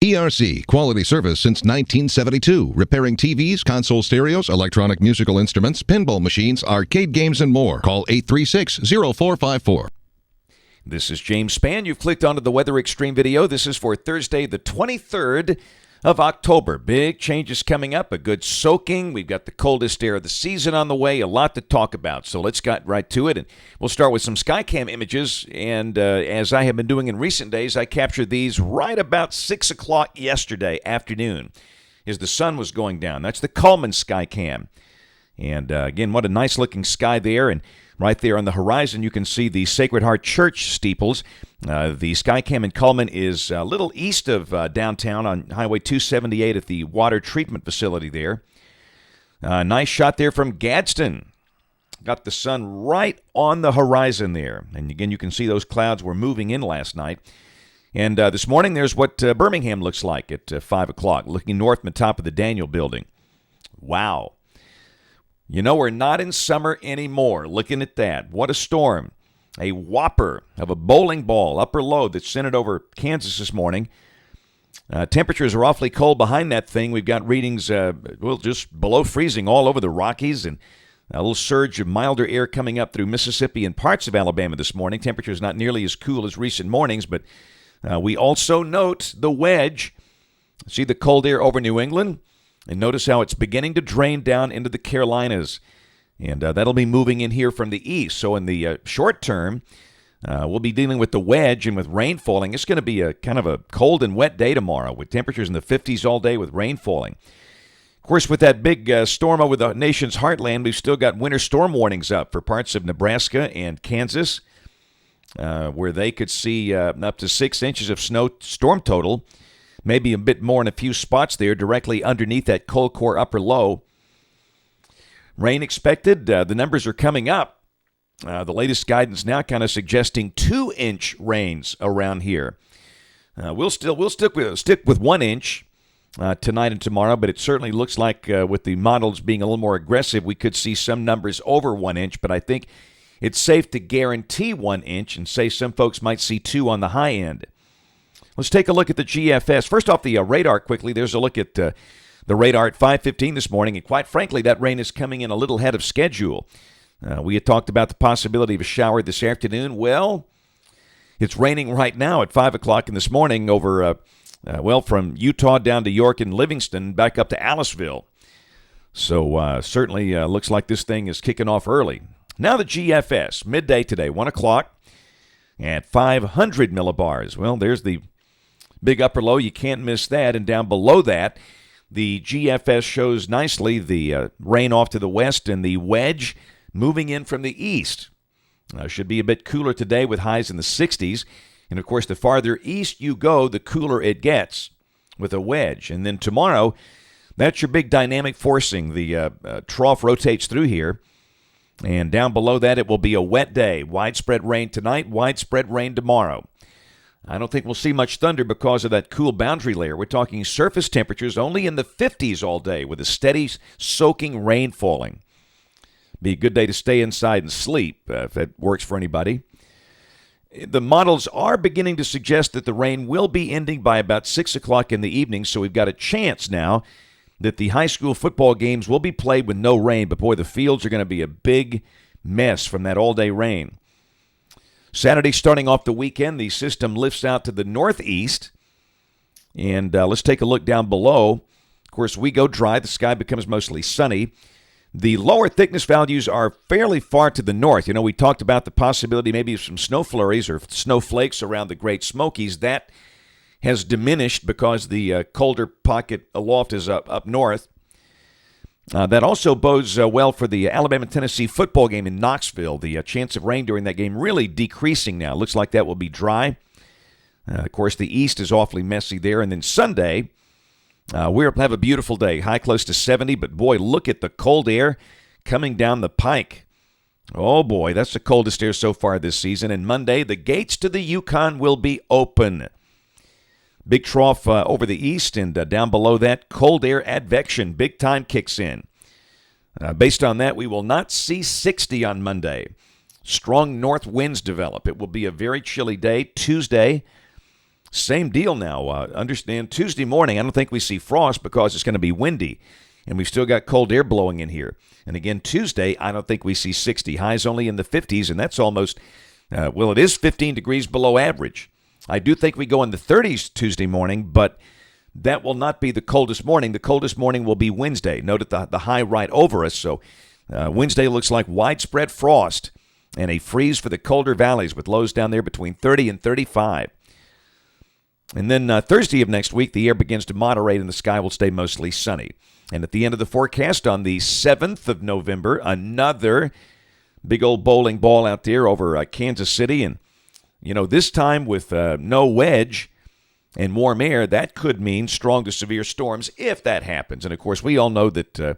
PRC, quality service since 1972. Repairing TVs, console stereos, electronic musical instruments, pinball machines, arcade games, and more. Call 836-0454. This is James Spann. You've clicked onto the Weather Xtreme video. This is for Thursday, the 23rd of October. Big changes coming up, a good soaking. We've got the coldest air of the season on the way, a lot to talk about. So let's get right to it, and we'll start with some Skycam images. And as I have been doing in recent days, I captured these right about 6 o'clock yesterday afternoon as the sun was going down. That's the Cullman Skycam. And again, what a nice-looking sky there. And right there on the horizon, you can see the Sacred Heart Church steeples. The Skycam in Cullman is a little east of downtown on Highway 278 at the water treatment facility there. Nice shot there from Gadsden. Got the sun right on the horizon there. And again, you can see those clouds were moving in last night. And this morning, there's what Birmingham looks like at 5 o'clock, looking north from the top of the Daniel Building. Wow. You know, we're not in summer anymore. Looking at that. What a storm. A whopper of a bowling ball, upper low, that sent it over Kansas this morning. Temperatures are awfully cold behind that thing. We've got readings, just below freezing all over the Rockies, and a little surge of milder air coming up through Mississippi and parts of Alabama this morning. Temperatures not nearly as cool as recent mornings, but we also note the wedge. See the cold air over New England? And notice how it's beginning to drain down into the Carolinas. And that'll be moving in here from the east. So in the short term, we'll be dealing with the wedge and with rain falling. It's going to be a kind of a cold and wet day tomorrow with temperatures in the 50s all day with rain falling. Of course, with that big storm over the nation's heartland, we've still got winter storm warnings up for parts of Nebraska and Kansas, where they could see up to 6 inches of snow storm total. Maybe a bit more in a few spots there directly underneath that cold core upper low. Rain expected. The numbers are coming up. The latest guidance now kind of suggesting 2-inch rains around here. We'll stick with 1 inch tonight and tomorrow, but it certainly looks like with the models being a little more aggressive, we could see some numbers over 1 inch, but I think it's safe to guarantee 1 inch and say some folks might see 2 on the high end. Let's take a look at the GFS. First off, the radar quickly. There's a look at the radar at 5:15 this morning, and quite frankly, that rain is coming in a little ahead of schedule. We had talked about the possibility of a shower this afternoon. Well, it's raining right now at 5 o'clock in this morning over, from Utah down to York and Livingston, back up to Aliceville. So certainly looks like this thing is kicking off early. Now the GFS, midday today, 1 o'clock at 500 millibars. Well, there's the big upper low, you can't miss that. And down below that, the GFS shows nicely the rain off to the west and the wedge moving in from the east. Should be a bit cooler today with highs in the 60s. And, of course, the farther east you go, the cooler it gets with a wedge. And then tomorrow, that's your big dynamic forcing. The trough rotates through here. And down below that, it will be a wet day. Widespread rain tonight, widespread rain tomorrow. I don't think we'll see much thunder because of that cool boundary layer. We're talking surface temperatures only in the 50s all day with a steady soaking rain falling. Be a good day to stay inside and sleep if that works for anybody. The models are beginning to suggest that the rain will be ending by about 6 o'clock in the evening, so we've got a chance now that the high school football games will be played with no rain, but boy, the fields are going to be a big mess from that all-day rain. Saturday, starting off the weekend, the system lifts out to the northeast. And let's take a look down below. Of course, we go dry. The sky becomes mostly sunny. The lower thickness values are fairly far to the north. You know, we talked about the possibility maybe of some snow flurries or snowflakes around the Great Smokies. That has diminished because the colder pocket aloft is up north. That also bodes well for the Alabama-Tennessee football game in Knoxville. The chance of rain during that game really decreasing now. Looks like that will be dry. Of course, the east is awfully messy there. And then Sunday, we'll have a beautiful day. High close to 70, but boy, look at the cold air coming down the pike. Oh boy, that's the coldest air so far this season. And Monday, the gates to the Yukon will be open. Big trough over the east, and down below that, cold air advection. Big time kicks in. Based on that, we will not see 60 on Monday. Strong north winds develop. It will be a very chilly day. Tuesday, Same deal now. Understand, Tuesday morning, I don't think we see frost because it's going to be windy, and we've still got cold air blowing in here. And again, Tuesday, I don't think we see 60. Highs only in the 50s, and that's almost, it is 15 degrees below average. I do think we go in the 30s Tuesday morning, but that will not be the coldest morning. The coldest morning will be Wednesday. Note at the high right over us, so Wednesday looks like widespread frost and a freeze for the colder valleys with lows down there between 30 and 35. And then Thursday of next week, the air begins to moderate and the sky will stay mostly sunny. And at the end of the forecast on the 7th of November, another big old bowling ball out there over Kansas City. And, this time with no wedge and warm air, that could mean strong to severe storms if that happens. And, of course, we all know that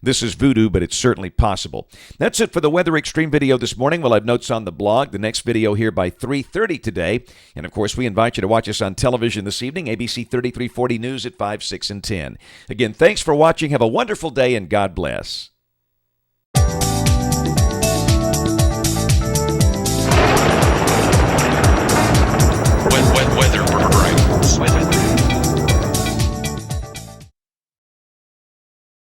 this is voodoo, but it's certainly possible. That's it for the Weather Extreme video this morning. We'll have notes on the blog. The next video here by 3:30 today. And, of course, we invite you to watch us on television this evening, ABC 3340 News at 5, 6, and 10. Again, thanks for watching. Have a wonderful day, and God bless. Weather.